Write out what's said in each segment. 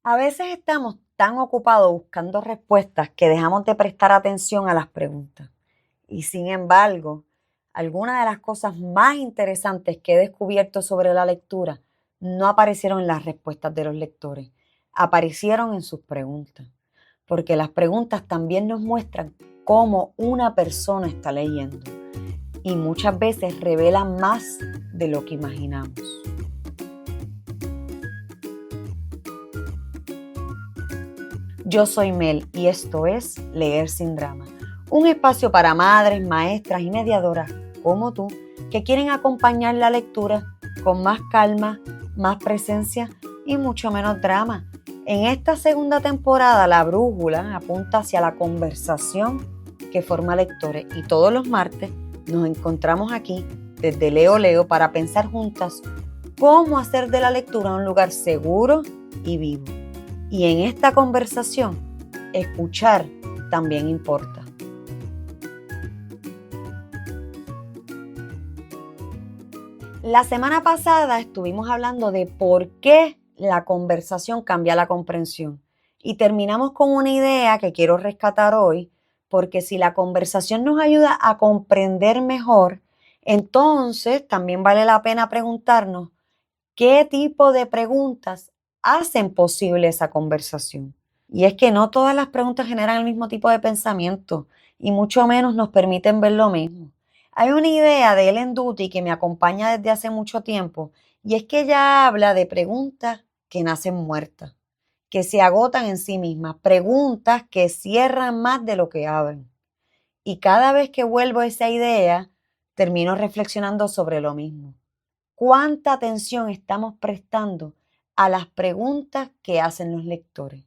A veces estamos tan ocupados buscando respuestas que dejamos de prestar atención a las preguntas. Y sin embargo, algunas de las cosas más interesantes que he descubierto sobre la lectura no aparecieron en las respuestas de los lectores, aparecieron en sus preguntas. Porque las preguntas también nos muestran cómo una persona está leyendo y muchas veces revelan más de lo que imaginamos. Yo soy Mel y esto es Leer sin Drama, un espacio para madres, maestras y mediadoras como tú que quieren acompañar la lectura con más calma, más presencia y mucho menos drama. En esta segunda temporada la brújula apunta hacia la conversación que forma lectores y todos los martes nos encontramos aquí desde Leo Leo para pensar juntas cómo hacer de la lectura un lugar seguro y vivo. Y en esta conversación, escuchar también importa. La semana pasada estuvimos hablando de por qué la conversación cambia la comprensión. Y terminamos con una idea que quiero rescatar hoy, porque si la conversación nos ayuda a comprender mejor, entonces también vale la pena preguntarnos qué tipo de preguntas hacen posible esa conversación. Y es que no todas las preguntas generan el mismo tipo de pensamiento y mucho menos nos permiten ver lo mismo. Hay una idea de Ellen Dutty que me acompaña desde hace mucho tiempo y es que ella habla de preguntas que nacen muertas, que se agotan en sí mismas, preguntas que cierran más de lo que abren. Y cada vez que vuelvo a esa idea, termino reflexionando sobre lo mismo. ¿Cuánta atención estamos prestando a las preguntas que hacen los lectores?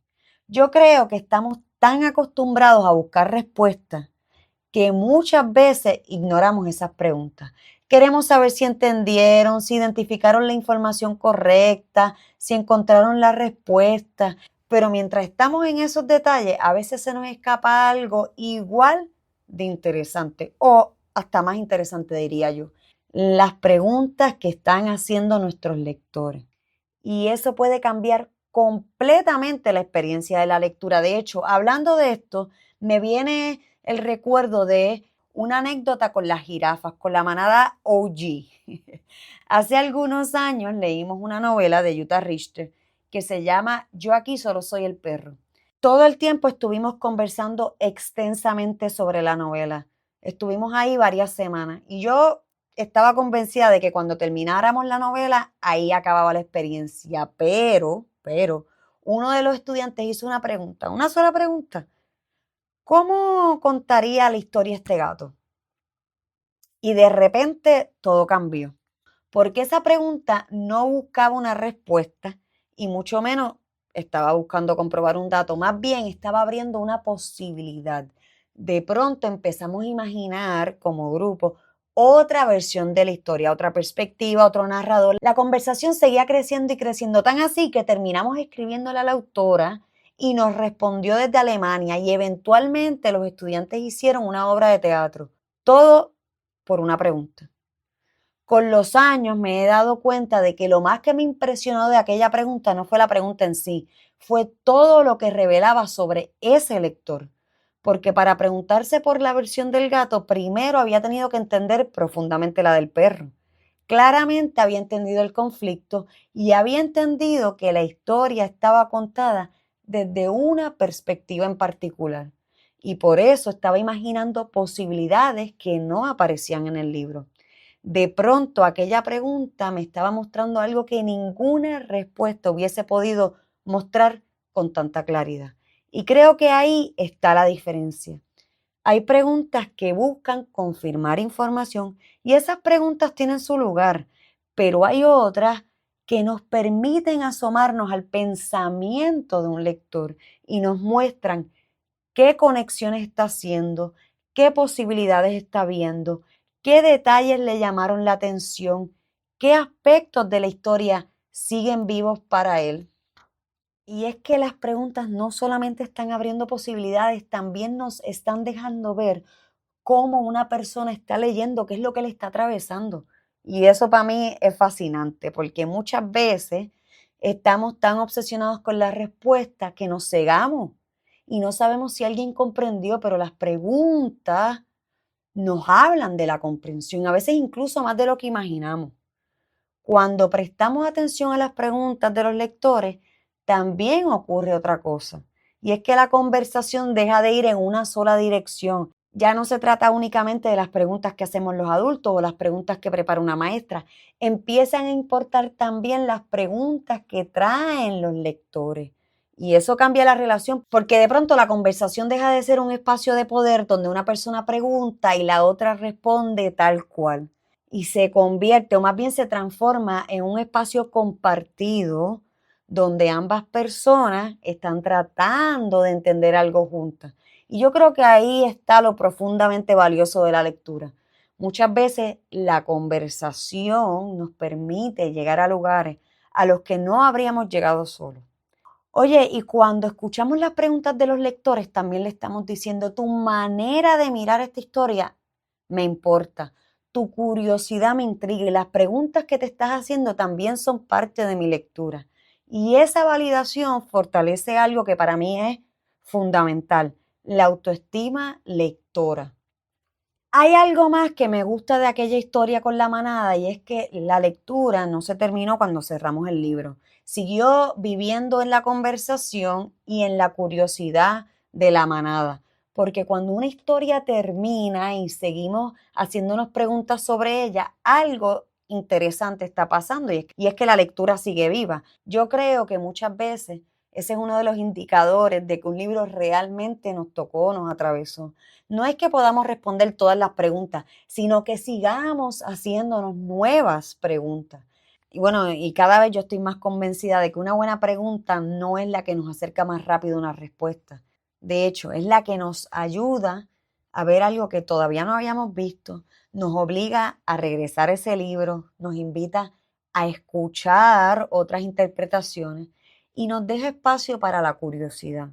Yo creo que estamos tan acostumbrados a buscar respuestas que muchas veces ignoramos esas preguntas. Queremos saber si entendieron, si identificaron la información correcta, si encontraron la respuesta, pero mientras estamos en esos detalles, a veces se nos escapa algo igual de interesante o hasta más interesante, diría yo. Las preguntas que están haciendo nuestros lectores. Y eso puede cambiar completamente la experiencia de la lectura. De hecho, hablando de esto, me viene el recuerdo de una anécdota con las jirafas, con la manada OG. Hace algunos años leímos una novela de Jutta Richter que se llama Yo aquí solo soy el perro. Todo el tiempo estuvimos conversando extensamente sobre la novela. Estuvimos ahí varias semanas y yo estaba convencida de que cuando termináramos la novela, ahí acababa la experiencia. Pero, uno de los estudiantes hizo una pregunta, una sola pregunta. ¿Cómo contaría la historia este gato? Y de repente todo cambió. Porque esa pregunta no buscaba una respuesta y mucho menos estaba buscando comprobar un dato, más bien estaba abriendo una posibilidad. De pronto empezamos a imaginar como grupo otra versión de la historia, otra perspectiva, otro narrador. La conversación seguía creciendo y creciendo, tan así que terminamos escribiéndole a la autora y nos respondió desde Alemania y eventualmente los estudiantes hicieron una obra de teatro. Todo por una pregunta. Con los años me he dado cuenta de que lo más que me impresionó de aquella pregunta no fue la pregunta en sí, fue todo lo que revelaba sobre ese lector. Porque para preguntarse por la versión del gato, primero había tenido que entender profundamente la del perro. Claramente había entendido el conflicto y había entendido que la historia estaba contada desde una perspectiva en particular. Y por eso estaba imaginando posibilidades que no aparecían en el libro. De pronto aquella pregunta me estaba mostrando algo que ninguna respuesta hubiese podido mostrar con tanta claridad. Y creo que ahí está la diferencia. Hay preguntas que buscan confirmar información y esas preguntas tienen su lugar, pero hay otras que nos permiten asomarnos al pensamiento de un lector y nos muestran qué conexiones está haciendo, qué posibilidades está viendo, qué detalles le llamaron la atención, qué aspectos de la historia siguen vivos para él. Y es que las preguntas no solamente están abriendo posibilidades, también nos están dejando ver cómo una persona está leyendo, qué es lo que le está atravesando. Y eso para mí es fascinante, porque muchas veces Estamos tan obsesionados con la respuesta que nos cegamos y no sabemos si alguien comprendió, pero las preguntas nos hablan de la comprensión, a veces incluso más de lo que imaginamos. Cuando prestamos atención a las preguntas de los lectores, también ocurre otra cosa, y es que la conversación deja de ir en una sola dirección. Ya no se trata únicamente de las preguntas que hacemos los adultos o las preguntas que prepara una maestra. Empiezan a importar también las preguntas que traen los lectores. Y eso cambia la relación porque de pronto la conversación deja de ser un espacio de poder donde una persona pregunta y la otra responde tal cual. Y se convierte, o más bien se transforma en un espacio compartido donde ambas personas están tratando de entender algo juntas. Y yo creo que ahí está lo profundamente valioso de la lectura. Muchas veces la conversación nos permite llegar a lugares a los que no habríamos llegado solos. Oye, y cuando escuchamos las preguntas de los lectores, también le estamos diciendo, tu manera de mirar esta historia me importa, tu curiosidad me intriga y las preguntas que te estás haciendo también son parte de mi lectura. Y esa validación fortalece algo que para mí es fundamental, la autoestima lectora. Hay algo más que me gusta de aquella historia con la manada y es que la lectura no se terminó cuando cerramos el libro. Siguió viviendo en la conversación y en la curiosidad de la manada. Porque cuando una historia termina y seguimos haciéndonos preguntas sobre ella, algo interesante está pasando y es que la lectura sigue viva. Yo creo que muchas veces ese es uno de los indicadores de que un libro realmente nos tocó, nos atravesó. No es que podamos responder todas las preguntas, sino que sigamos haciéndonos nuevas preguntas. Y bueno, y cada vez yo estoy más convencida de que una buena pregunta no es la que nos acerca más rápido a una respuesta. De hecho, es la que nos ayuda a ver algo que todavía no habíamos visto, nos obliga a regresar a ese libro, nos invita a escuchar otras interpretaciones y nos deja espacio para la curiosidad.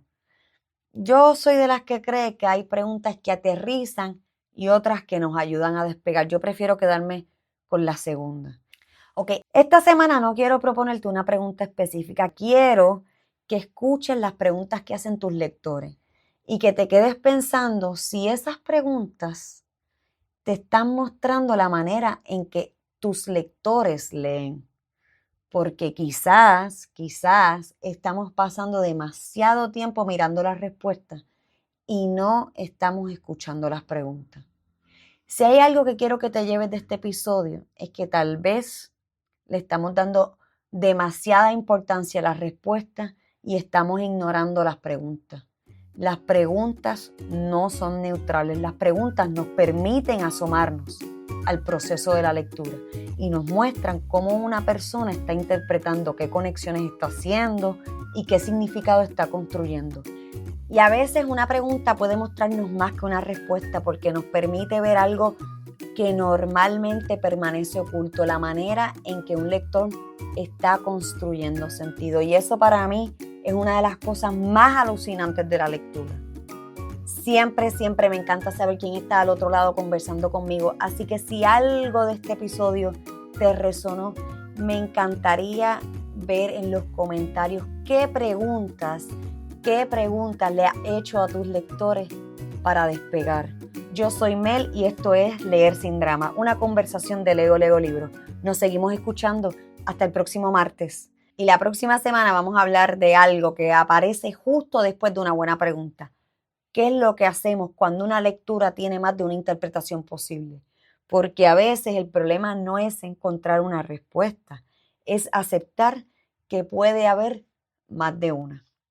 Yo soy de las que cree que hay preguntas que aterrizan y otras que nos ayudan a despegar. Yo prefiero quedarme con la segunda. Ok, esta semana no quiero proponerte una pregunta específica. Quiero que escuches las preguntas que hacen tus lectores y que te quedes pensando si esas preguntas te están mostrando la manera en que tus lectores leen. Porque quizás estamos pasando demasiado tiempo mirando las respuestas y no estamos escuchando las preguntas. Si hay algo que quiero que te lleves de este episodio, es que tal vez le estamos dando demasiada importancia a las respuestas y estamos ignorando las preguntas. Las preguntas no son neutrales, las preguntas nos permiten asomarnos al proceso de la lectura y nos muestran cómo una persona está interpretando, qué conexiones está haciendo y qué significado está construyendo. Y a veces una pregunta puede mostrarnos más que una respuesta porque nos permite ver algo que normalmente permanece oculto, la manera en que un lector está construyendo sentido. Y eso para mí es una de las cosas más alucinantes de la lectura. Siempre me encanta saber quién está al otro lado conversando conmigo. Así que si algo de este episodio te resonó, me encantaría ver en los comentarios qué preguntas le has hecho a tus lectores para despegar. Yo soy Mel y esto es Leer Sin Drama, una conversación de Leo Libro. Nos seguimos escuchando hasta el próximo martes. Y la próxima semana vamos a hablar de algo que aparece justo después de una buena pregunta. ¿Qué es lo que hacemos cuando una lectura tiene más de una interpretación posible? Porque a veces el problema no es encontrar una respuesta, es aceptar que puede haber más de una.